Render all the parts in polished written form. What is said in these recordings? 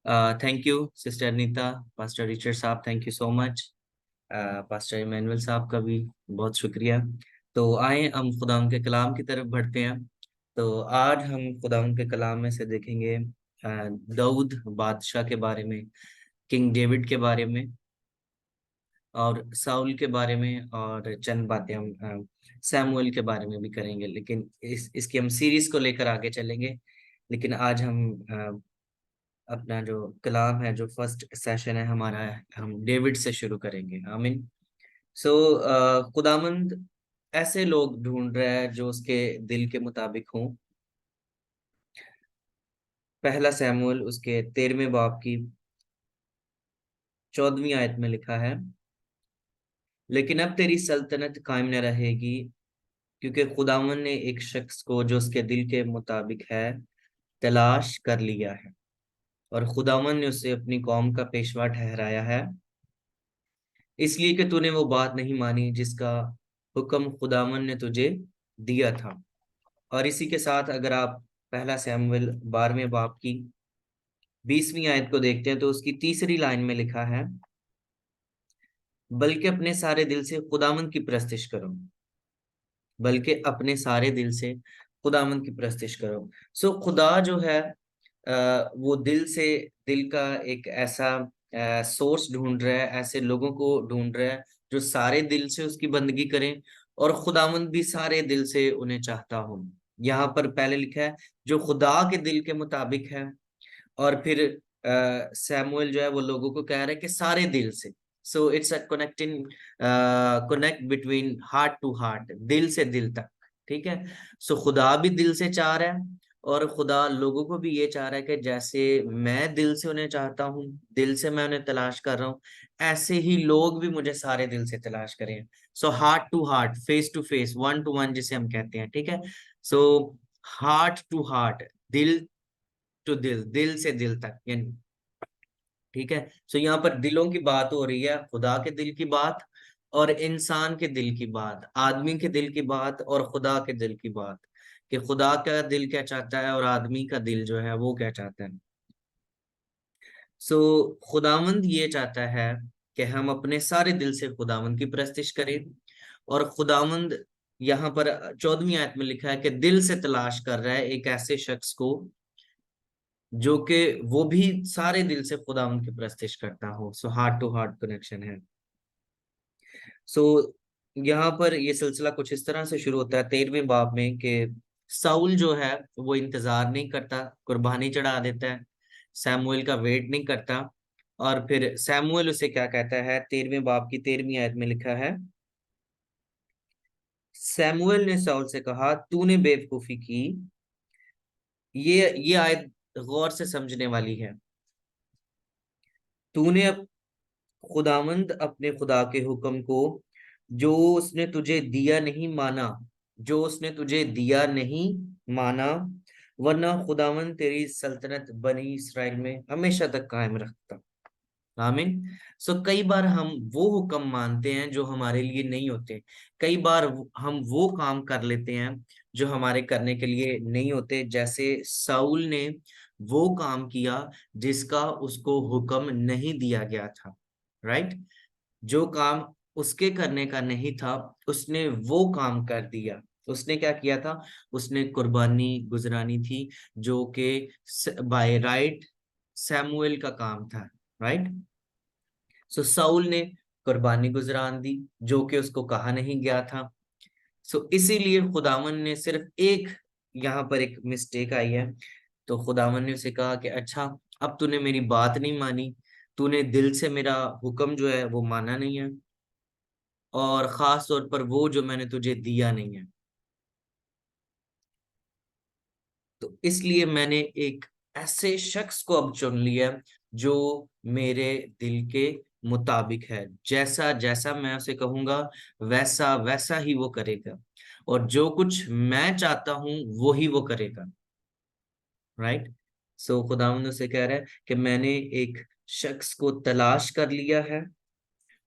Thank you sister Neeta, pastor Richard साहब, thank you so much. Pastor Emmanuel साहब का भी बहुत शुक्रिया। तो आए हम खुदावंद के कलाम की तरफ बढ़ते हैं। तो आज हम खुदावंद के कलाम में से देखेंगे दाऊद बादशाह के बारे में, किंग डेविड के बारे में और साउल के बारे में, और चंद बातें हम सैमुअल के बारे में भी करेंगे। लेकिन इसकी हम सीरीज को लेकर आगे चलेंगे। लेकिन आज हम अपना जो कलाम है, जो फर्स्ट सेशन है हमारा, हम डेविड से शुरू करेंगे। आमीन। सो खुदामंद ऐसे लोग ढूंढ रहा है जो उसके दिल के मुताबिक हों। पहला सैमुअल उसके 13वें बाब की 14वीं आयत में लिखा है, लेकिन अब तेरी सल्तनत कायम न रहेगी, क्योंकि खुदावन ने एक शख्स को जो उसके दिल के मुताबिक है तलाश कर लिया है, और खुदावन ने उसे अपनी कौम का पेशवा ठहराया है, इसलिए कि तूने वो बात नहीं मानी जिसका हुक्म खुदावन ने तुझे दिया था। और इसी के साथ अगर आप पहला सैमुएल 12वें बाब की 20वीं आयत को देखते हैं, तो उसकी तीसरी लाइन में लिखा है, बल्कि अपने सारे दिल से खुदावन की परस्तिश करो। बल्कि अपने सारे दिल से खुदावन की परस्तिश करो। सो खुदा जो है वो दिल से, दिल का एक ऐसा सोर्स ढूंढ रहा है, ऐसे लोगों को ढूंढ रहा है जो सारे दिल से उसकी बंदगी करें, और खुदावंद भी सारे दिल से उन्हें चाहता हो। यहाँ पर पहले लिखा है जो खुदा के दिल के मुताबिक है, और फिर सैमुअल जो है वो लोगों को कह रहा है कि सारे दिल से। So it's a connect between heart to heart, दिल से दिल तक। ठीक है। सो खुदा भी दिल से चाह रहा है, और खुदा लोगों को भी ये चाह रहा है कि जैसे मैं दिल से उन्हें चाहता हूँ, दिल से मैं उन्हें तलाश कर रहा हूँ, ऐसे ही लोग भी मुझे सारे दिल से तलाश करें। So heart to heart, face to face, one to one जिसे हम कहते हैं। ठीक है। सो हार्ट टू हार्ट, दिल टू दिल, दिल से दिल तक यानी। ठीक है। सो यहाँ पर दिलों की बात हो रही है, खुदा के दिल की बात और इंसान के दिल की बात, आदमी के दिल की बात और खुदा के दिल की बात, कि खुदा का दिल क्या चाहता है और आदमी का दिल जो है वो क्या चाहता है। सो खुदावंद ये चाहता है कि हम अपने सारे दिल से खुदावंद की परस्तिश करें, और खुदावंद यहाँ पर 14वीं आयत में लिखा है कि दिल से तलाश कर रहा है एक ऐसे शख्स को जो कि वो भी सारे दिल से खुदावंद की परस्तिश करता हो। So heart to heart connection है। सो यहाँ पर ये सिलसिला कुछ इस तरह से शुरू होता है 13वें बाब में, कि साउल जो है वो इंतजार नहीं करता, कुर्बानी चढ़ा देता है, सैमुएल का वेट नहीं करता। और फिर सैमुएल उसे क्या कहता है, 13वें बाब की 13वीं आयत में लिखा है, सैमुएल ने साउल से कहा, तूने बेवकूफी की। ये आयत गौर से समझने वाली है। तूने खुदावंद अपने खुदा के हुक्म को जो उसने तुझे दिया नहीं माना, जो उसने तुझे दिया नहीं माना, वरना खुदावंद तेरी सल्तनत बनी इसराइल में हमेशा तक कायम रखता। आमीन। सो कई बार हम वो हुक्म मानते हैं जो हमारे लिए नहीं होते। कई बार हम वो काम कर लेते हैं जो हमारे करने के लिए नहीं होते। जैसे साउल ने वो काम किया जिसका उसको हुक्म नहीं दिया गया था। राइट। जो काम उसके करने का नहीं था, उसने वो काम कर दिया। उसने क्या किया था, उसने कुर्बानी गुजरानी थी, जो कि बाय राइट सैमुएल का काम था। राइट। सो साउल ने कुर्बानी गुजरान दी जो कि उसको कहा नहीं गया था। सो इसीलिए खुदावन ने सिर्फ एक, यहाँ पर एक मिस्टेक आई है। तो खुदावन ने उसे कहा कि अच्छा, अब तूने मेरी बात नहीं मानी, तूने दिल से मेरा हुक्म जो है वो माना नहीं है, और खास तौर पर वो जो मैंने तुझे दिया नहीं है। तो इसलिए मैंने एक ऐसे शख्स को अब चुन लिया जो मेरे दिल के मुताबिक है। जैसा जैसा मैं उसे कहूंगा वैसा वैसा ही वो करेगा, और जो कुछ मैं चाहता हूं वो ही वो करेगा। राइट। सो खुदावंद उसे कह रहा है कि मैंने एक शख्स को तलाश कर लिया है,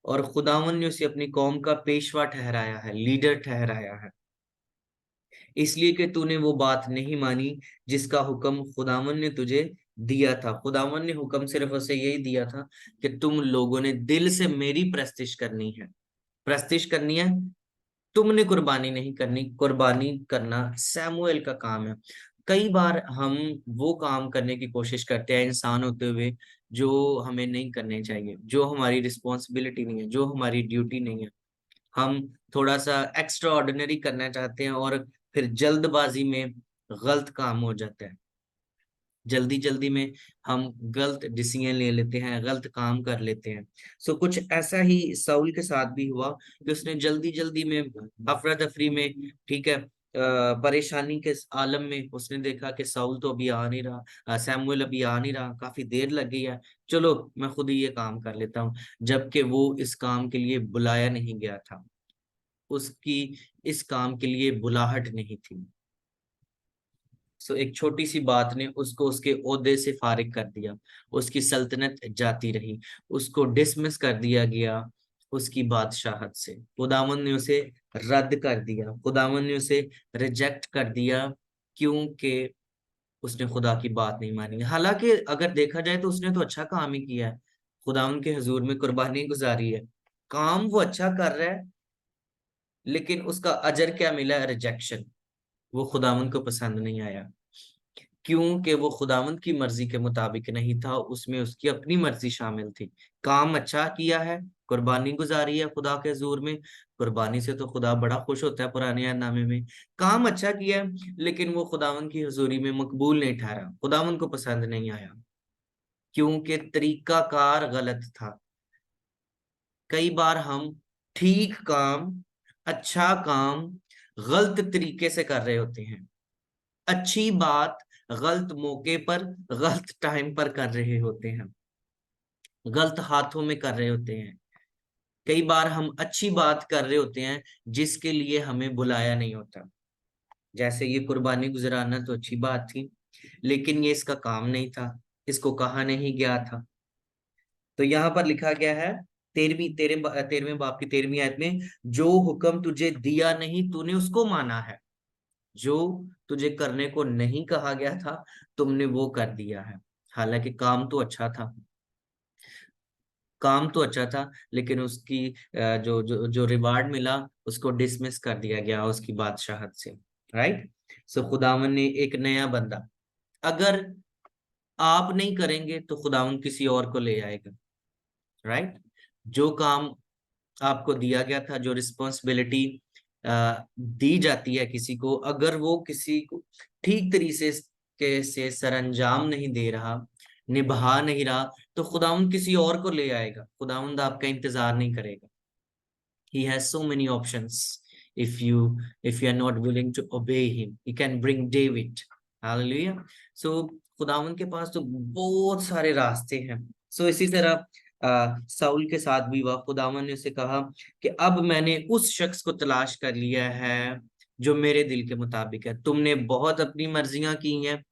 और खुदावंद ने उसे अपनी कौम का पेशवा ठहराया है, लीडर ठहराया है, इसलिए कि तूने वो बात नहीं मानी जिसका हुक्म खुदावन ने तुझे दिया था। खुदावन ने हुक्म सिर्फ उसे यही दिया था कि तुम लोगों ने दिल से मेरी प्रस्तिश करनी है, प्रस्तिश करनी है, तुमने कुर्बानी नहीं करनी। कुर्बानी करना सैमुएल का काम है। कई बार हम वो काम करने की कोशिश करते हैं इंसान होते हुए जो हमें नहीं करने चाहिए, जो हमारी रिस्पॉन्सिबिलिटी नहीं है, जो हमारी ड्यूटी नहीं है। हम थोड़ा सा एक्स्ट्रा ऑर्डिनरी करना चाहते हैं और फिर जल्दबाजी में गलत काम हो जाता है। जल्दी जल्दी में हम गलत डिसीजन ले लेते हैं, गलत काम कर लेते हैं। सो कुछ ऐसा ही साउल के साथ भी हुआ कि उसने जल्दी जल्दी में, अफरा तफरी में, ठीक है, परेशानी के आलम में उसने देखा कि साउल तो अभी आ नहीं रहा, सैमुअल अभी आ नहीं रहा, काफी देर लग गई है, चलो मैं खुद ही ये काम कर लेता हूँ। जबकि वो इस काम के लिए बुलाया नहीं गया था, उसकी इस काम के लिए बुलाहट नहीं थी। सो एक छोटी सी बात ने उसको उसके ओहदे से फारिग कर दिया, उसकी सल्तनत जाती रही, उसको डिसमिस कर दिया गया उसकी बादशाहत से। खुदावन ने उसे रद्द कर दिया, खुदावन ने उसे रिजेक्ट कर दिया, क्योंकि उसने खुदा की बात नहीं मानी। हालांकि अगर देखा जाए तो उसने तो अच्छा काम ही किया है, खुदावन के हुजूर में कुर्बानी गुजारी है, काम वो अच्छा कर रहा है, लेकिन उसका अजर क्या मिला? रिजेक्शन। वो खुदावन को पसंद नहीं आया, क्योंकि वो खुदावंद की मर्जी के मुताबिक नहीं था, उसमें उसकी अपनी मर्जी शामिल थी। काम अच्छा किया है, कुर्बानी गुजारी है खुदा के हुजूर में, कुर्बानी से तो खुदा बड़ा खुश होता है पुराने यादनामे में। काम अच्छा किया है, लेकिन वो खुदावंद की हुजूरी में मकबूल नहीं ठहरा, खुदावंद को पसंद नहीं आया, क्योंकि तरीकाकार गलत था। कई बार हम ठीक काम, अच्छा काम गलत तरीके से कर रहे होते हैं, अच्छी बात गलत मौके पर, गलत टाइम पर कर रहे होते हैं, गलत हाथों में कर रहे होते हैं। कई बार हम अच्छी बात कर रहे होते हैं जिसके लिए हमें बुलाया नहीं होता। जैसे ये कुर्बानी गुजराना तो अच्छी बात थी, लेकिन ये इसका काम नहीं था, इसको कहा नहीं गया था। तो यहाँ पर लिखा गया है 13वें बाप की 13वीं आयत में, जो हुक्म तुझे दिया नहीं तूने उसको माना है, जो तुझे करने को नहीं कहा गया था तुमने वो कर दिया है। हालांकि काम तो अच्छा था, काम तो अच्छा था, लेकिन उसकी जो जो जो रिवार्ड मिला उसको डिसमिस कर दिया गया उसकी बादशाहत से। राइट। सो खुदावन ने एक नया बंदा, अगर आप नहीं करेंगे तो खुदावन किसी और को ले आएगा। राइट। जो काम आपको दिया गया था, जो रिस्पॉन्सिबिलिटी दी जाती है किसी को, अगर वो किसी को ठीक तरीके से सरंजाम नहीं दे रहा, निभा नहीं रहा, तो खुदावंद किसी और को ले आएगा, खुदावंद आपका इंतजार नहीं करेगा। He has so many options. If you are not willing to obey him, he can bring David. Hallelujah. So खुदावंद के पास तो बहुत सारे रास्ते हैं। सो इसी तरह साउल के साथ भी हुआ। खुदावंद ने उसे कहा कि अब मैंने उस शख्स को तलाश कर लिया है जो मेरे दिल के मुताबिक है। तुमने बहुत अपनी मर्जियां की हैं,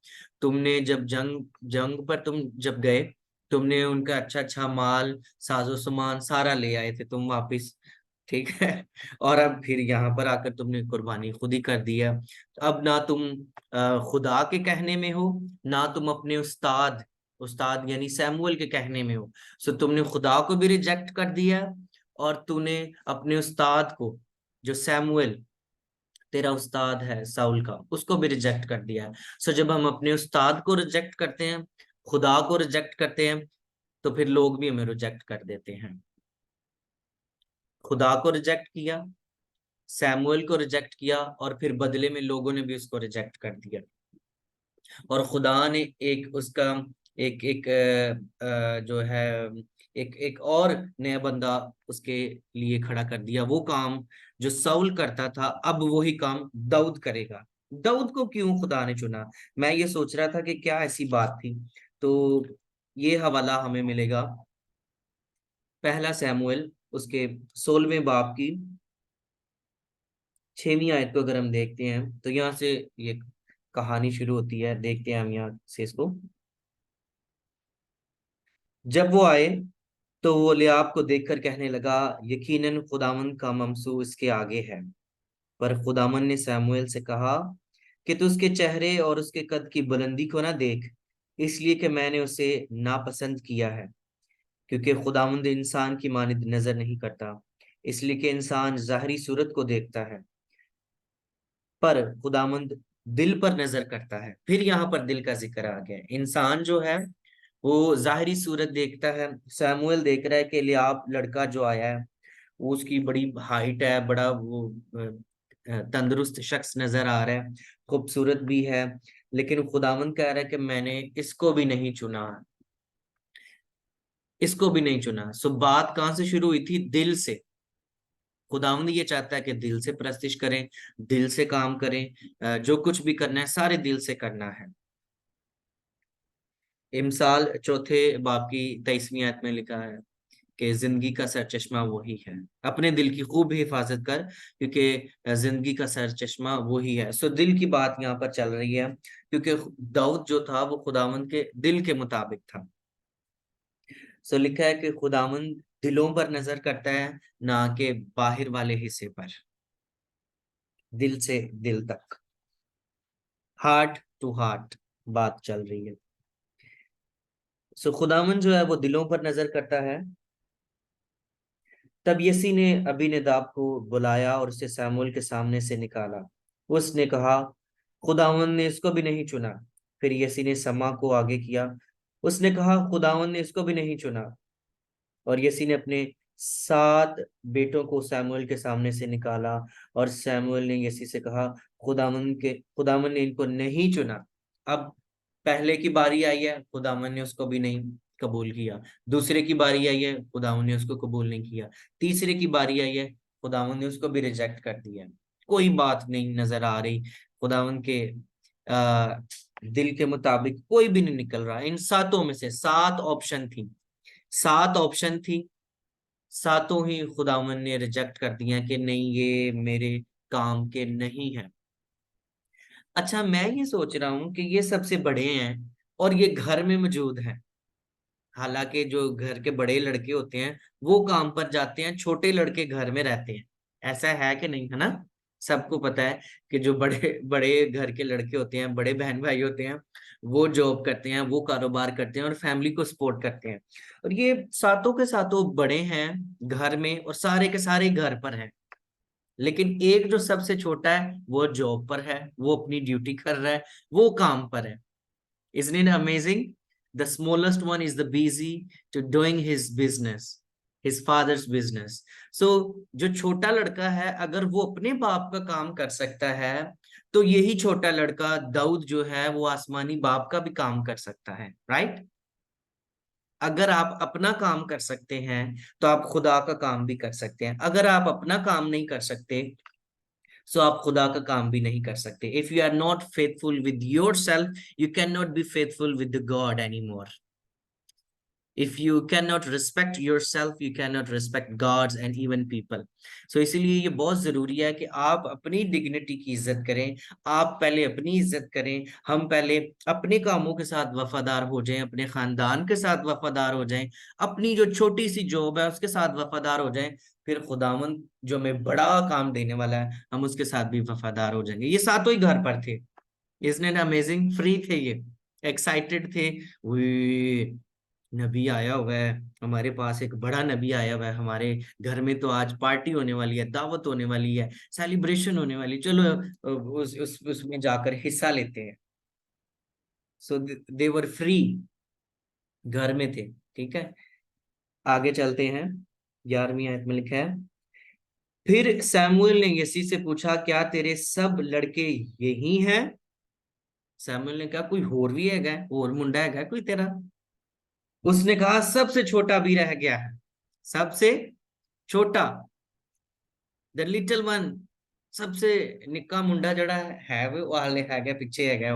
तुमने जब जंग जंग पर तुम जब गए, तुमने उनका अच्छा अच्छा माल, साजो सामान सारा ले आए थे तुम वापिस, ठीक है। और अब फिर यहाँ पर आकर तुमने कुर्बानी खुद ही कर दिया। अब ना तुम खुदा के कहने में हो, ना तुम अपने उस्ताद, उस्ताद यानी सैमुअल के कहने में हो। सो तुमने खुदा को भी रिजेक्ट कर दिया, और तूने अपने उस्ताद को, जो सैमुअल तेरा उस्ताद है साउल का, उसको भी रिजेक्ट कर दिया है। सो जब हम अपने उस्ताद को रिजेक्ट करते हैं, खुदा को रिजेक्ट करते हैं, तो फिर लोग भी हमें रिजेक्ट कर देते हैं। खुदा को रिजेक्ट किया, सैमुअल को रिजेक्ट किया, और फिर बदले में लोगों ने भी उसको रिजेक्ट कर दिया। और खुदा ने एक उसका एक एक जो है एक एक और नया बंदा उसके लिए खड़ा कर दिया। वो काम जो साउल करता था, अब वही काम दाऊद करेगा। दाऊद को क्यों खुदा ने चुना? मैं ये सोच रहा था कि क्या ऐसी बात थी। तो ये हवाला हमें मिलेगा पहला सैमुअल उसके 16वें बाब की 6वीं आयत को। अगर हम देखते हैं तो यहाँ से ये कहानी शुरू होती है। देखते हैं हम यहाँ से इसको। जब वो आए तो वो लियाब को देखकर कहने लगा, यकीनन खुदावन का ममसू इसके आगे है। पर खुदावन ने सैमुएल से कहा कि तू उसके चेहरे और उसके कद की बुलंदी को ना देख, इसलिए कि मैंने उसे नापसंद किया है, क्योंकि खुदावंद इंसान की मानिंद नजर नहीं करता, इसलिए कि इंसान ज़ाहिरी सूरत को देखता है, पर खुदावंद दिल पर नजर करता है। फिर यहाँ पर दिल का जिक्र आ गया है। इंसान जो है वो ज़ाहिरी सूरत देखता है। सैमुअल देख रहा है कि एलियाब लड़का जो आया है वो, उसकी बड़ी हाइट है, बड़ा वो तंदुरुस्त शख्स नजर आ रहा है, खूबसूरत भी है, लेकिन खुदावंद कह रहा है कि मैंने इसको भी नहीं चुना, इसको भी नहीं चुना। सो बात कहाँ से शुरू हुई थी? दिल से। खुदावंद ये चाहता है कि दिल से परस्तिश करें, दिल से काम करें, जो कुछ भी करना है सारे दिल से करना है। इमसाल चौथे बाब की 23वीं आयत में लिखा है कि जिंदगी का सरचश्मा वही है, अपने दिल की खूब हिफाजत कर, क्योंकि जिंदगी का सरचश्मा वही है। सो दिल की बात यहाँ पर चल रही है, क्योंकि दाऊद जो था वो खुदावंद के दिल के मुताबिक था। सो लिखा है कि खुदावंद दिलों पर नजर करता है, ना कि बाहर वाले हिस्से पर। दिल से दिल तक, हार्ट टू हार्ट बात चल रही है। सो खुदावंद जो है वो दिलों पर नजर करता है। तब यसी ने अबीनदाब को बुलाया और उसे सैमुअल के सामने से निकाला। उसने कहा, खुदावंद ने इसको भी नहीं चुना। फिर यसी ने समा को आगे किया। उसने कहा, खुदावंद ने इसको भी नहीं चुना। और यसी ने अपने 7 बेटों को सैमुअल के सामने से निकाला। और सैमुअल ने यसी से कहा, खुदावंद ने इनको नहीं चुना। अब पहले की बारी आई है, खुदावंद ने उसको भी नहीं कबूल किया। दूसरे की बारी आई है, खुदावंद ने उसको कबूल नहीं किया। तीसरे की बारी आई है, खुदावंद ने उसको भी रिजेक्ट कर दिया। कोई बात नहीं नजर आ रही, खुदावंद के आ, दिल के मुताबिक कोई भी नहीं निकल रहा। इन सातों में से 7 ऑप्शन थी, 7 ऑप्शन थी, सातों ही खुदावंद ने रिजेक्ट कर दिया कि नहीं, ये मेरे काम के नहीं है। अच्छा, मैं ये सोच रहा हूँ कि ये सबसे बड़े हैं और ये घर में मौजूद हैं। हालांकि जो घर के बड़े लड़के होते हैं वो काम पर जाते हैं, छोटे लड़के घर में रहते हैं। ऐसा है कि नहीं, है ना? सबको पता है कि जो बड़े बड़े घर के लड़के होते हैं, बड़े बहन भाई होते हैं, वो जॉब करते हैं, वो कारोबार करते हैं और फैमिली को सपोर्ट करते हैं। और ये सातों के सातों बड़े हैं घर में और सारे के सारे घर पर हैं। लेकिन एक जो सबसे छोटा है वो जॉब पर है, वो अपनी ड्यूटी कर रहा है, वो काम पर है। Isn't it amazing? The smallest one is the busy to doing his business, his father's business. So जो छोटा लड़का है, अगर वो अपने बाप का काम कर सकता है, तो यही छोटा लड़का दाऊद जो है वो आसमानी बाप का भी काम कर सकता है, राइट? अगर आप अपना काम कर सकते हैं तो आप खुदा का काम भी कर सकते हैं। अगर आप अपना काम नहीं कर सकते, सो आप खुदा का काम भी नहीं कर सकते। If you are not faithful with yourself, you can not be faithful with God any more. If you cannot respect yourself, you cannot respect gods and even people. So इसीलिए ये बहुत जरूरी है कि आप अपनी डिग्निटी की इज्जत करें। आप पहले अपनी इज्जत करें। हम पहले अपने कामों के साथ वफादार हो जाएं, अपने खानदान के साथ वफादार हो जाएं, अपनी जो छोटी सी जॉब है उसके साथ वफादार हो जाएं। फिर खुदावंद जो हमें बड़ा काम देने वाला है, हम उसके साथ भी वफादार हो जाएंगे। ये सातों ही घर पर थे। इसने अमेजिंग, फ्री थे ये, एक्साइटेड थे। नबी आया हुआ है, हमारे पास एक बड़ा नबी आया हुआ है, हमारे घर में तो आज पार्टी होने वाली है, दावत होने वाली है, सेलिब्रेशन होने वाली, चलो उसमें जाकर हिस्सा लेते हैं। सो दे वर फ्री, घर में थे। ठीक है, आगे चलते हैं। 11वीं आयत में लिखा है, फिर सैमुएल ने यसी से पूछा, क्या तेरे सब लड़के यही हैं? सैमुएल ने कहा, कोई होर भी है, और मुंडा है कोई तेरा? उसने कहा, सबसे छोटा भी रह गया है, सबसे छोटा, द लिटिल वन, सबसे निक्का मुंडा जड़ा है वो हाले है गया, पीछे है गया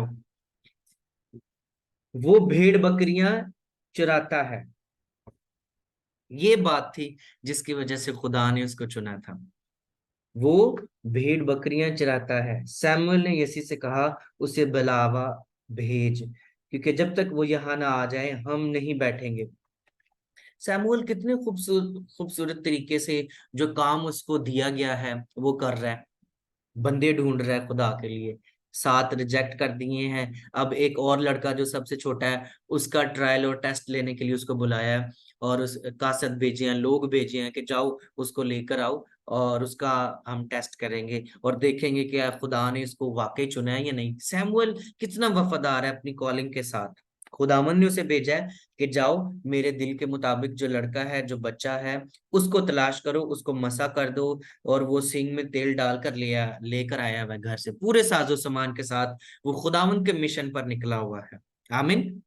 वो भेड़ बकरियां चुराता है। ये बात थी जिसकी वजह से खुदा ने उसको चुना था। वो भेड़ बकरियां चराता है। सैमुअल ने यसी से कहा, उसे बुलावा भेज, क्योंकि जब तक वो यहाँ ना आ जाए हम नहीं बैठेंगे। सैमुअल कितने खूबसूरत खूबसूरत तरीके से जो काम उसको दिया गया है वो कर रहा है, बंदे ढूंढ रहा है खुदा के लिए। 7 रिजेक्ट कर दिए हैं। अब एक और लड़का जो सबसे छोटा है, उसका ट्रायल और टेस्ट लेने के लिए उसको बुलाया है, और उस कासद भेजे हैं, लोग भेजे हैं कि जाओ उसको लेकर आओ और उसका हम टेस्ट करेंगे और देखेंगे कि खुदा ने इसको वाकई चुना है या नहीं। सैमुअल कितना वफादार है अपनी कॉलिंग के साथ। खुदावन ने उसे भेजा है कि जाओ मेरे दिल के मुताबिक जो लड़का है, जो बच्चा है, उसको तलाश करो, उसको मसा कर दो। और वो सिंग में तेल डालकर लेकर आया हुआ है घर से पूरे साजो सामान के साथ। वो खुदावन के मिशन पर निकला हुआ है। आमीन।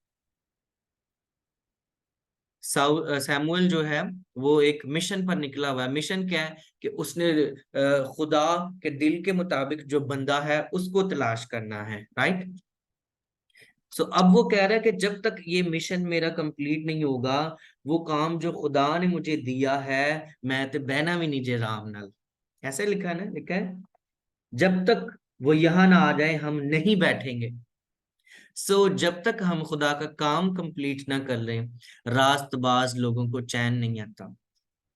सैमुअल जो है वो एक मिशन पर निकला हुआ है। मिशन क्या है कि उसने खुदा के दिल के मुताबिक जो बंदा है उसको तलाश करना है, राइट। सो अब वो कह रहा है कि जब तक ये मिशन मेरा कंप्लीट नहीं होगा, वो काम जो खुदा ने मुझे दिया है, मैं तो बहना भी नहीं जे राम नाल। ऐसे लिखा है ना, लिखा है जब तक वो यहाँ ना आ जाए हम नहीं बैठेंगे। जब तक हम खुदा का काम कंप्लीट ना कर लें, रास्तबाज लोगों को चैन नहीं आता।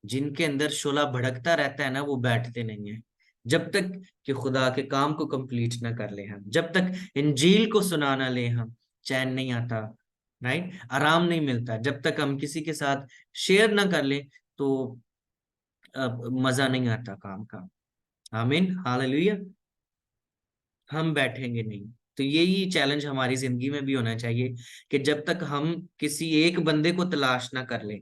जिनके अंदर शोला भड़कता रहता है ना, वो बैठते नहीं है। जब तक कि खुदा के काम को कंप्लीट ना कर ले हम, जब तक इंजील को सुना ना ले हम, चैन नहीं आता, राइट, आराम नहीं मिलता। जब तक हम किसी के साथ शेयर ना कर ले, तो मजा नहीं आता काम का। आमीन, हालेलुया। हम बैठेंगे नहीं। तो यही चैलेंज हमारी जिंदगी में भी होना चाहिए कि जब तक हम किसी एक बंदे को तलाश ना कर ले,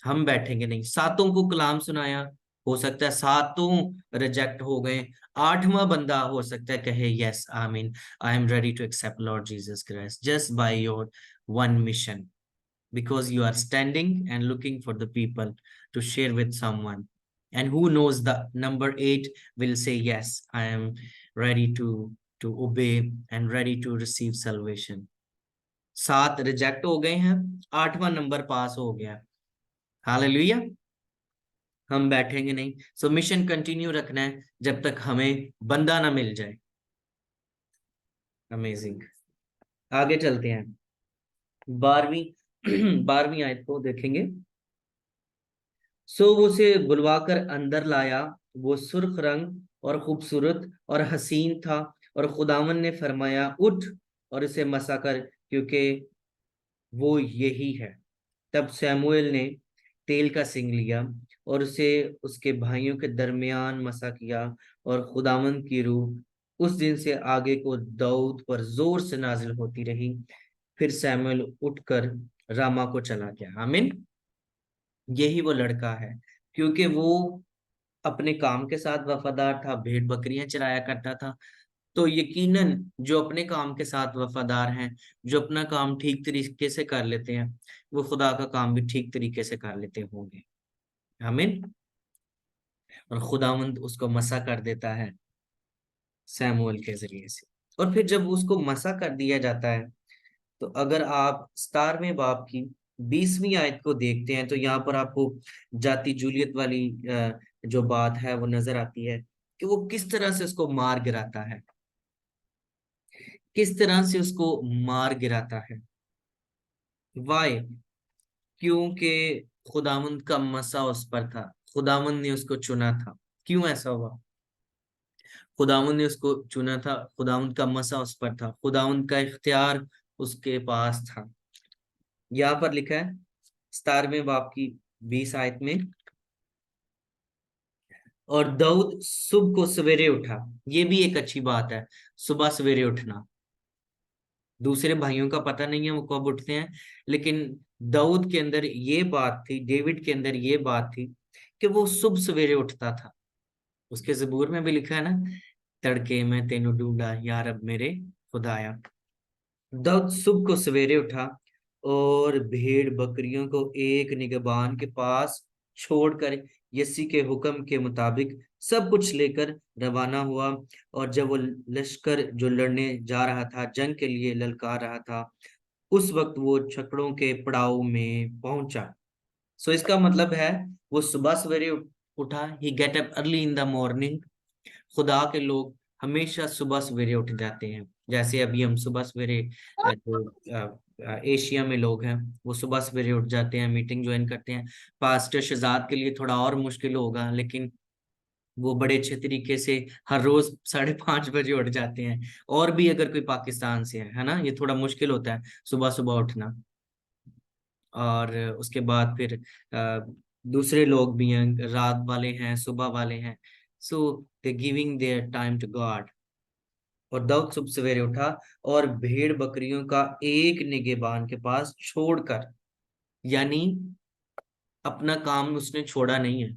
हम बैठेंगे नहीं। सातों को कलाम सुनाया, हो सकता है सातों रिजेक्ट हो गए, आठवां बंदा हो सकता है कहे yes, I mean I am ready to accept Lord Jesus Christ just by your one mission, because you are standing and looking for the people to share with someone. And who knows, the number 8 will say yes, I am ready to obey and ready to receive salvation. 7 reject हो गए हैं, 8वां number पास हो गया। Hallelujah. हम बैठेंगे नहीं। Mission continue रखना है जब तक हमें बंदा ना मिल जाए। अमेजिंग। आगे चलते हैं। 12वीं 12वीं आयत को देखेंगे। वो उसे बुलवाकर अंदर लाया। वो सुर्ख रंग और खूबसूरत और हसीन था, और खुदावन ने फरमाया उठ और इसे मसा कर, क्योंकि वो यही है। तब सैमुएल ने तेल का सिंग लिया और उसे उसके भाइयों के दरमियान मसा किया, और खुदावन की रूह उस दिन से आगे को दाऊद पर जोर से नाजिल होती रही। फिर सैमुएल उठकर रामा को चला गया। आमीन। यही वो लड़का है, क्योंकि वो अपने काम के साथ वफादार था, भेड़ बकरियां चराया करता था। तो यकीनन जो अपने काम के साथ वफादार हैं, जो अपना काम ठीक तरीके से कर लेते हैं, वो खुदा का काम भी ठीक तरीके से कर लेते होंगे। आमीन। और खुदावंद उसको मसा कर देता है सैमुअल के जरिए से। और फिर जब उसको मसा कर दिया जाता है, तो अगर आप 17वें बाब की 20वीं आयत को देखते हैं, तो यहाँ पर आपको जाति जूलियत वाली जो बात है वो नजर आती है कि वो किस तरह से उसको मार गिराता है, किस तरह से उसको मार गिराता है। वाई? क्योंकि खुदावंद का मसा उस पर था, खुदावंद ने उसको चुना था। क्यों ऐसा हुआ? खुदावंद ने उसको चुना था, खुदावंद का मसा उस पर था, खुदावंद का इख्तियार उसके पास था। यहाँ पर लिखा है 17वें बाब की 20 आयत में, और दाऊद सुबह को सवेरे उठा। ये भी एक अच्छी बात है, सुबह सवेरे उठना। दूसरे भाइयों का पता नहीं है वो कब उठते हैं, लेकिन दाऊद के अंदर ये बात थी, डेविड के अंदर ये बात थी कि वो सुबह सवेरे उठता था। उसके जबूर में भी लिखा है ना, तड़के में तेनू ढूंढा यार अब मेरे खुदाया। दाऊद सुबह को सवेरे उठा और भेड़ बकरियों को एक निगहबान के पास छोड़कर यसी के हुक्म के मुताबिक सब कुछ लेकर रवाना हुआ। और जब वो लश्कर जो लड़ने जा रहा था, जंग के लिए ललकार रहा था, उस वक्त वो छकड़ों के पड़ाव में पहुंचा। इसका मतलब है वो सुबह सवेरे उठा। He get up early in the morning. खुदा के लोग हमेशा सुबह सवेरे उठ जाते हैं। जैसे अभी हम सुबह सवेरे जो एशिया में लोग हैं, वो सुबह सवेरे उठ जाते हैं, मीटिंग ज्वाइन करते हैं। पास्टर शहजाद के लिए थोड़ा और मुश्किल होगा, लेकिन वो बड़े अच्छे तरीके से हर रोज 5:30 बजे उठ जाते हैं। और भी अगर कोई पाकिस्तान से है ना, ये थोड़ा मुश्किल होता है सुबह सुबह उठना। और उसके बाद फिर दूसरे लोग भी हैं, रात वाले हैं, सुबह वाले हैं। So they giving their time to God. और दाऊद सुबह सवेरे उठा और भेड़ बकरियों का एक निगहबान के पास छोड़कर, यानी अपना काम उसने छोड़ा नहीं है,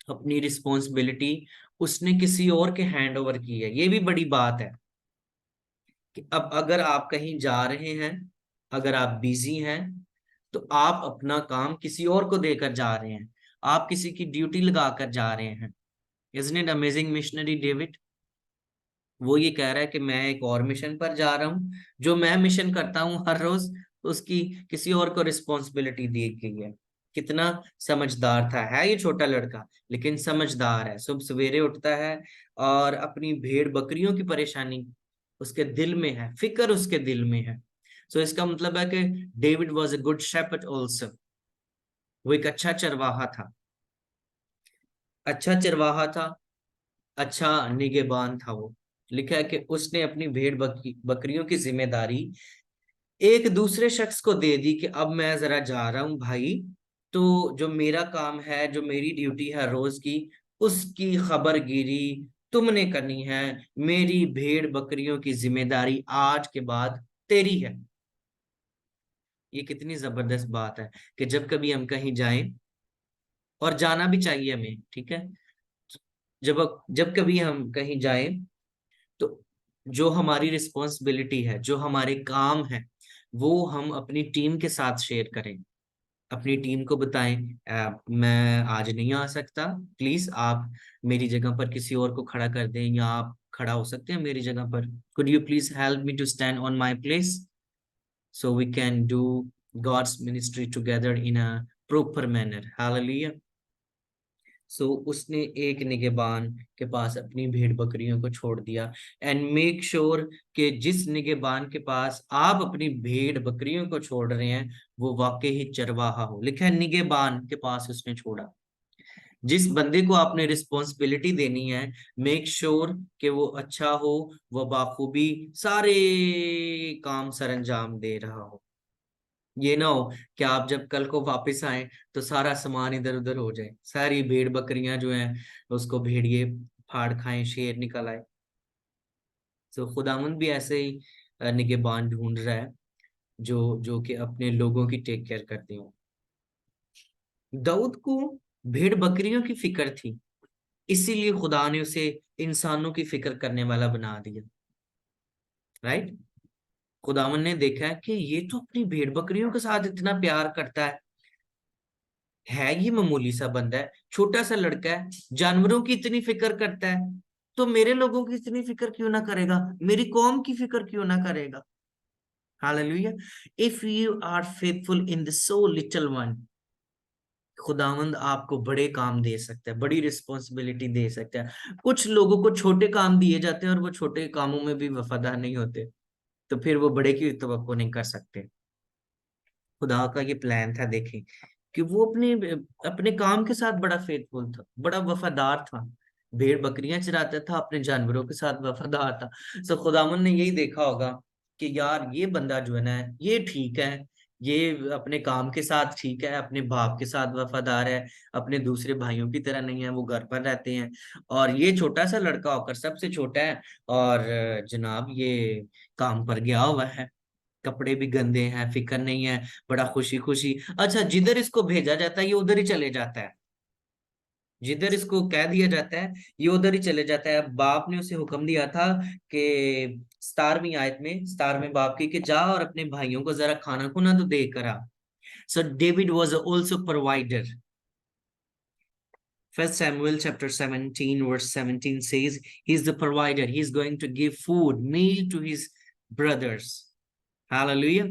अपनी रिस्पॉन्सिबिलिटी उसने किसी और के हैंड ओवर की है। ये भी बड़ी बात है कि अब अगर आप कहीं जा रहे हैं, अगर आप बिजी हैं, तो आप अपना काम किसी और को देकर जा रहे हैं, आप किसी की ड्यूटी लगा कर जा रहे हैं। Isn't it amazing missionary David? वो ये कह रहा है कि मैं एक और मिशन पर जा रहा हूँ, जो मैं मिशन करता हूँ हर रोज, उसकी किसी और को रिस्पॉन्सिबिलिटी दी गई है। कितना समझदार था, है ये छोटा लड़का, लेकिन समझदार है। सुबह सवेरे उठता है और अपनी भेड़ बकरियों की परेशानी उसके दिल में है, फिक्र उसके दिल में है। सो इसका मतलब है कि David was a good shepherd also. वो एक अच्छा चरवाहा था, अच्छा चरवाहा था, अच्छा निगहबान था वो। लिखा है कि उसने अपनी भेड़ बकरियों की जिम्मेदारी एक दूसरे शख्स को दे दी कि अब मैं जरा जा रहा हूं भाई, तो जो मेरा काम है, जो मेरी ड्यूटी है रोज की, उसकी खबरगिरी तुमने करनी है। मेरी भेड़ बकरियों की जिम्मेदारी आज के बाद तेरी है। ये कितनी जबरदस्त बात है कि जब कभी हम कहीं जाएं, और जाना भी चाहिए हमें, ठीक है, जब जब कभी हम कहीं जाएं, तो जो हमारी रिस्पॉन्सिबिलिटी है, जो हमारे काम है, वो हम अपनी टीम के साथ शेयर करें। अपनी टीम को बताएं, मैं आज नहीं आ सकता, प्लीज आप मेरी जगह पर किसी और को खड़ा कर दें, या आप खड़ा हो सकते हैं मेरी जगह पर। Could you please help me to stand on my place, so we can do God's ministry together in a proper manner. Hallelujah. सो उसने एक निगहबान के पास अपनी भेड़ बकरियों को छोड़ दिया। एंड मेक श्योर कि जिस निगहबान के पास आप अपनी भेड़ बकरियों को छोड़ रहे हैं, वो वाकई ही चरवाहा हो। लिखा है निगहबान के पास उसने छोड़ा। जिस बंदे को आपने रिस्पॉन्सिबिलिटी देनी है, मेक श्योर कि वो अच्छा हो, वो बाखूबी सारे काम सरंजाम दे रहा हो। ये ना हो कि आप जब कल को वापस आए तो सारा सामान इधर उधर हो जाए, सारी भेड़ बकरियां जो हैं उसको भेड़िए फाड़ खाएं, शेर निकल आए। तो खुदावंद भी ऐसे ही निगहबान ढूंढ रहा है, जो जो कि अपने लोगों की टेक केयर करते हो। दाऊद को भेड़ बकरियों की फिक्र थी, इसीलिए खुदा ने उसे इंसानों की फिक्र करने वाला बना दिया। राइट? खुदावन ने देखा है कि ये तो अपनी भेड़ बकरियों के साथ इतना प्यार करता है, ये मामूली सा बंदा है, छोटा सा लड़का है, जानवरों की इतनी फिक्र करता है, तो मेरे लोगों की इतनी फिक्र क्यों ना करेगा, मेरी कौम की फिक्र क्यों ना करेगा। Hallelujah. If you are faithful in the so little one, खुदावंद आपको बड़े काम दे सकता है, बड़ी रिस्पॉन्सिबिलिटी दे सकता है। कुछ लोगों को छोटे काम दिए जाते हैं और वो छोटे कामों में भी वफादार नहीं होते, तो फिर वो बड़े की तवक्को नहीं कर सकते। खुदा का ये प्लान था, देखें कि वो अपने अपने काम के साथ बड़ा फेथफुल था, बड़ा वफादार था, भेड़ बकरियां चराता था, अपने जानवरों के साथ वफादार था। सो खुदावन ने यही देखा होगा कि यार ये बंदा जो है ना, ये ठीक है, ये अपने काम के साथ ठीक है, अपने बाप के साथ वफादार है, अपने दूसरे भाइयों की तरह नहीं है, वो घर पर रहते हैं। और ये छोटा सा लड़का होकर सबसे छोटा है, और जनाब ये काम पर गया हुआ है, कपड़े भी गंदे हैं, फिक्र नहीं है, बड़ा खुशी खुशी। अच्छा, जिधर इसको भेजा जाता है ये उधर ही चले जाता है, जिधर इसको कह दिया जाता है ये उधर ही चले जाता है। बाप ने उसे हुक्म दिया था कि 17वीं आयत में, 17वें बाप की, कि जा और अपने भाइयों को जरा खाना खुना तो दे कर आ। So David was also provider. First Samuel chapter 17 verse 17 says he's the provider, he's going to give food, meal to his brothers. Hallelujah.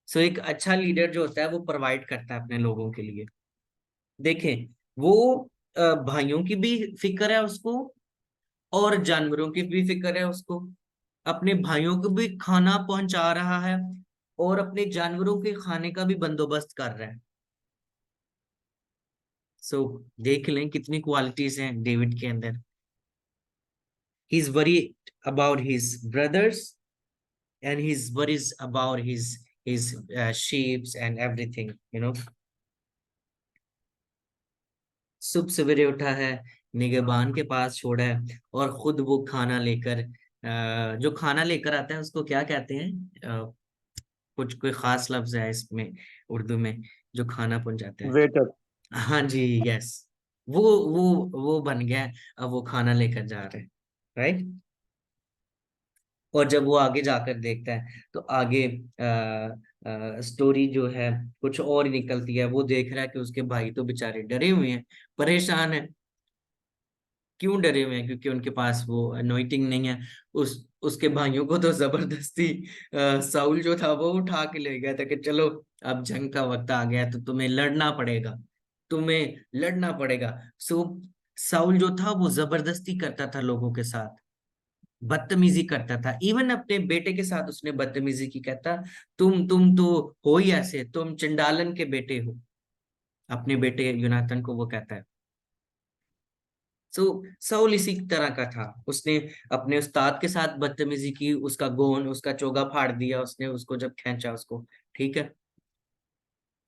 सो एक अच्छा लीडर जो होता है वो प्रोवाइड करता है अपने लोगों के लिए। देखें, वो भाइयों की भी फिक्र है उसको, और जानवरों की भी फिक्र है उसको, अपने भाइयों को भी खाना पहुंचा रहा है, और अपने जानवरों के खाने का भी बंदोबस्त कर रहा है। सो देख लें कितनी क्वालिटीज हैं डेविड के अंदर. He is worried about his brothers and he's worries about his sheep and everything, you know. सुबह सवेरे उठा है, निगहबान के पास छोड़ा है, और खुद वो खाना लेकर जो खाना लेकर आता है उसको क्या कहते हैं? कुछ कोई खास लफ्ज है इसमें उर्दू में जो खाना पहुंचाता है? वेटर। हाँ जी, यस. वो वो बन गया है, अब वो खाना लेकर जा रहे हैं, राइट. और जब वो आगे जाकर देखता है तो आगे स्टोरी जो है कुछ और ही निकलती है. वो देख रहा है कि उसके भाई तो बेचारे डरे हुए हैं, परेशान है. क्यों डरे हुए हैं? क्योंकि उनके पास वो अनॉइंटिंग नहीं है. उसके भाइयों को तो जबरदस्ती साउल जो था वो उठा के ले गया था कि चलो अब जंग का वक्त आ गया है, तो तुम्हें लड़ना पड़ेगा, तुम्हें लड़ना पड़ेगा. सो साउल जो था वो जबरदस्ती करता था लोगों के साथ, बदतमीजी करता था. इवन अपने बेटे के साथ उसने बदतमीजी की. कहता तुम तो हो ही ऐसे, तुम चंडालन के बेटे हो. अपने बेटे यूनाथन को वो कहता है. सो साउल इसी तरह का था. उसने अपने उस्ताद के साथ बदतमीजी की, उसका गोन उसका चोगा फाड़ दिया उसने, उसको जब खींचा उसको, ठीक है.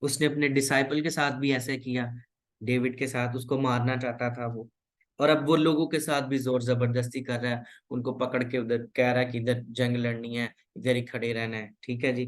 उसने अपने डिसाइपल के साथ भी ऐसे किया, डेविड के साथ उसको मारना चाहता था वो. और अब वो लोगों के साथ भी जोर जबरदस्ती कर रहा है, उनको पकड़ के उधर कह रहा है कि इधर जंग लड़नी है, इधर ही खड़े रहना है, ठीक है जी.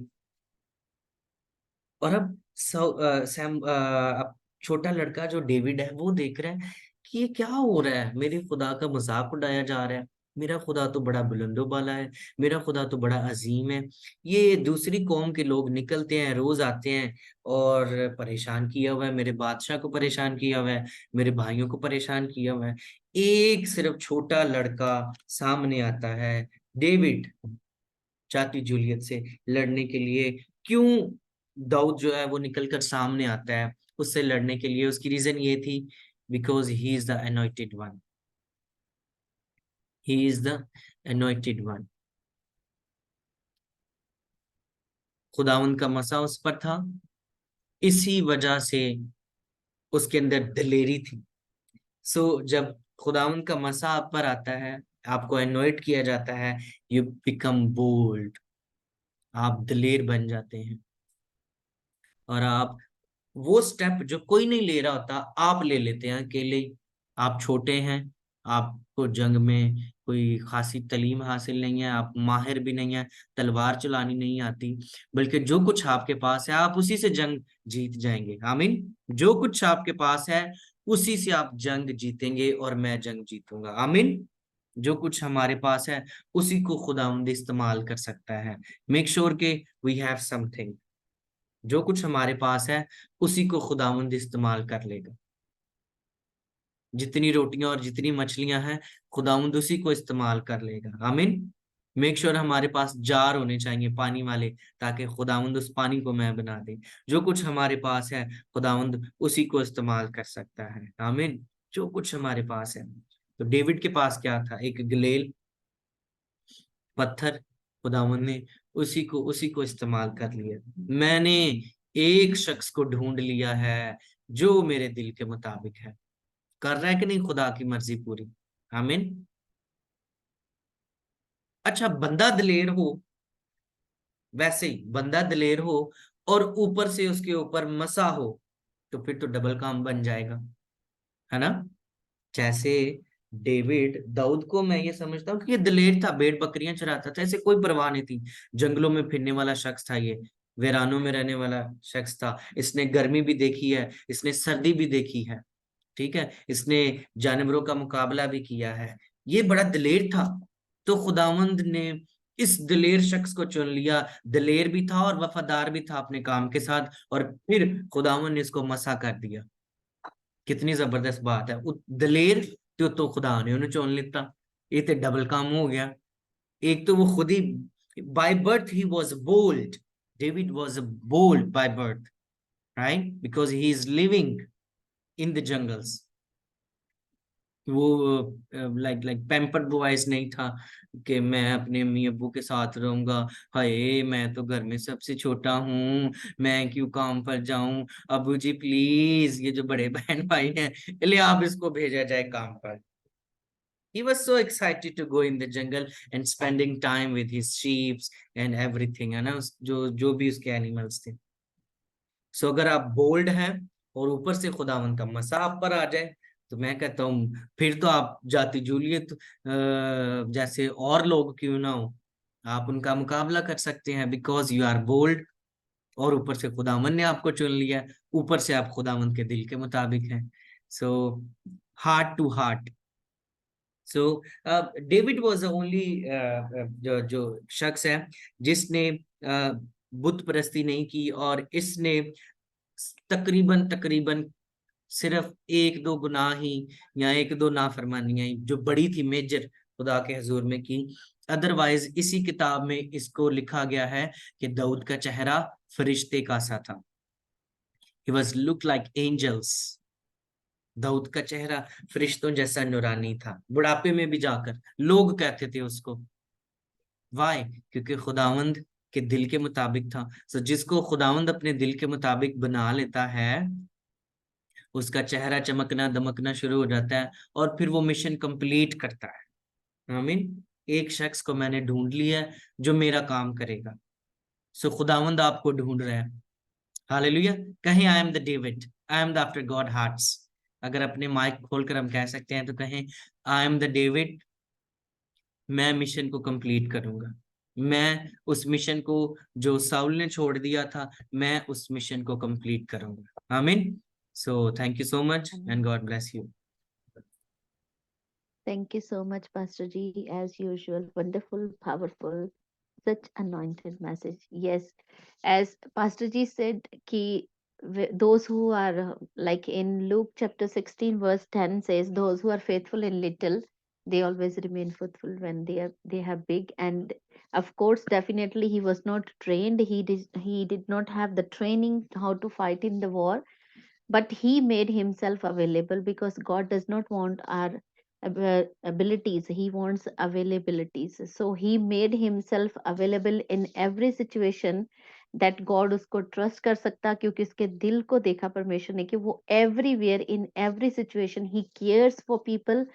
और अब सैम अब छोटा लड़का जो डेविड है वो देख रहा है कि ये क्या हो रहा है, मेरे खुदा का मजाक उड़ाया जा रहा है. मेरा खुदा तो बड़ा बुलंदो बाला है, मेरा खुदा तो बड़ा अजीम है. ये दूसरी कौम के लोग निकलते हैं, रोज आते हैं और परेशान किया हुआ है, मेरे बादशाह को परेशान किया हुआ है, मेरे भाइयों को परेशान किया हुआ है. एक सिर्फ छोटा लड़का सामने आता है, डेविड, चाची जूलियत से लड़ने के लिए. क्यों दाऊद जो है वो निकलकर सामने आता है उससे लड़ने के लिए? उसकी रीजन ये थी, because he is the anointed one. He is the anointed one. खुदावंद का मसा उस पर था, इसी वजह से उसके अंदर दिलेरी थी. सो जब खुदावंद का मसा आप पर आता है, आपको अनॉइंट किया जाता है, यू बिकम बोल्ड. आप दिलेर बन जाते हैं, और आप वो स्टेप जो कोई नहीं ले रहा होता आप ले लेते हैं अकेले ही. आप छोटे हैं, आपको जंग में कोई खासी तालीम हासिल नहीं है, आप माहिर भी नहीं है, तलवार चलानी नहीं आती, बल्कि जो कुछ आपके पास है आप उसी से जंग जीत जाएंगे. आमीन. जो कुछ आपके पास है उसी से आप जंग जीतेंगे, और मैं जंग जीतूंगा. आमीन. जो कुछ हमारे पास है उसी को खुदावंद इस्तेमाल कर सकता है. मेक श्योर के वी हैव समथिंग. जो कुछ हमारे पास है उसी को खुदावंद इस्तेमाल कर लेगा. जितनी रोटियां और जितनी मछलियां हैं खुदावंद उसी को इस्तेमाल कर लेगा. आमीन. मेक श्योर हमारे पास जार होने चाहिए पानी वाले, ताकि खुदावंद उस पानी को मैं बना दे. जो कुछ हमारे पास है खुदावंद उसी को इस्तेमाल कर सकता है. आमीन. जो कुछ हमारे पास है. तो डेविड के पास क्या था? एक गलेल पत्थर. खुदावंद ने उसी को इस्तेमाल कर लिया. मैंने एक शख्स को ढूंढ लिया है जो मेरे दिल के मुताबिक है. कर रहा है कि नहीं खुदा की मर्जी पूरी? आमीन. अच्छा, बंदा दिलेर हो, वैसे ही बंदा दिलेर हो और ऊपर से उसके ऊपर मसा हो, तो फिर तो डबल काम बन जाएगा, है ना. जैसे डेविड, दाऊद को मैं ये समझता हूँ कि ये दिलेर था, भेड़ बकरियां चराता था, ऐसे कोई परवाह नहीं थी. जंगलों में फिरने वाला शख्स था ये, वीरानों में रहने वाला शख्स था. इसने गर्मी भी देखी है, इसने सर्दी भी देखी है, ठीक है. इसने जानवरों का मुकाबला भी किया है. ये बड़ा दिलेर था. तो खुदावंद ने इस दिलेर शख्स को चुन लिया. दिलेर भी था और वफादार भी था अपने काम के साथ, और फिर खुदावंद ने इसको मसा कर दिया. कितनी जबरदस्त बात है. दलेर तो खुदा ने उन्हें चुन लेता. ये तो डबल काम हो गया. एक तो वो खुद ही by birth he was bold. David was bold by birth, right, because he is living in the jungles. वो लाइक लाइक पैम्पर्ड बॉयज नहीं था. कि मैं अपने अम्मी अब्बू के साथ रहूंगा, हाय मैं तो घर में सबसे छोटा हूँ, मैं क्यों काम पर जाऊं, अबू जी प्लीज, ये जो बड़े बहन भाई हैं, इसलिए आप इसको भेजा जाए काम पर। He was so excited to go in the jungle and spending time with his sheep and everything, है ना, जो जो भी उसके एनिमल्स थे। सो अगर आप बोल्ड हैं और ऊपर से खुदावन का मसा आप पर आ जाए, तो मैं कहता हूँ फिर तो आप जाती जूलियत जैसे और लोग क्यों ना हो, आप उनका मुकाबला कर सकते हैं, बिकॉज यू आर बोल्ड, और ऊपर से खुदावन ने आपको चुन लिया, ऊपर से आप खुदावन के दिल के मुताबिक हैं। So heart to heart. So David was the only जो जो शख्स है जिसने बुत परस्ती नहीं की, और इसने तकरीबन तकरीबन सिर्फ एक दो गुनाह ही या एक दो नाफरमानियां ही जो बड़ी थी मेजर खुदा के हजूर में की। अदरवाइज इसी किताब में इसको लिखा गया है कि दाऊद का चेहरा फरिश्ते का सा था। He was look like angels. दाऊद का चेहरा फरिश्तों जैसा नूरानी था, बुढ़ापे में भी जाकर लोग कहते थे उसको। वाई? क्योंकि खुदावंद के दिल के मुताबिक था। सो जिसको खुदावंद अपने दिल के मुताबिक बना लेता है, उसका चेहरा चमकना दमकना शुरू हो जाता है, और फिर वो मिशन कंप्लीट करता है। आमीन। एक शख्स को मैंने ढूंढ लिया है जो मेरा काम करेगा। सो खुदावंद आपको ढूंढ रहा है। हालेलुया। कहें I am the David, I am the after God hearts. अगर अपने माइक खोलकर हम कह सकते हैं तो कहें, आई एम द डेविड, मैं मिशन को कंप्लीट करूंगा। मैं उस मिशन को जो साउल ने छोड़ दिया था, मैं उस मिशन को कंप्लीट करूंगा। आमीन। So thank you so much and God bless you. Thank you so much, Pastor G. As usual, wonderful, powerful, such anointed message. Yes, as Pastor G said, ki those who are like in Luke chapter 16 verse 10 says, those who are faithful in little, they always remain faithful when they have big. And of course, definitely he was not trained. He did not have the training how to fight in the war, but he made himself available, because God does not want our abilities, he wants availabilities. So he made himself available in every situation, that God उसको trust कर सकता, क्योंकि उसके दिल को देखा परमेश्वर ने कि वो everywhere in every situation he cares for people,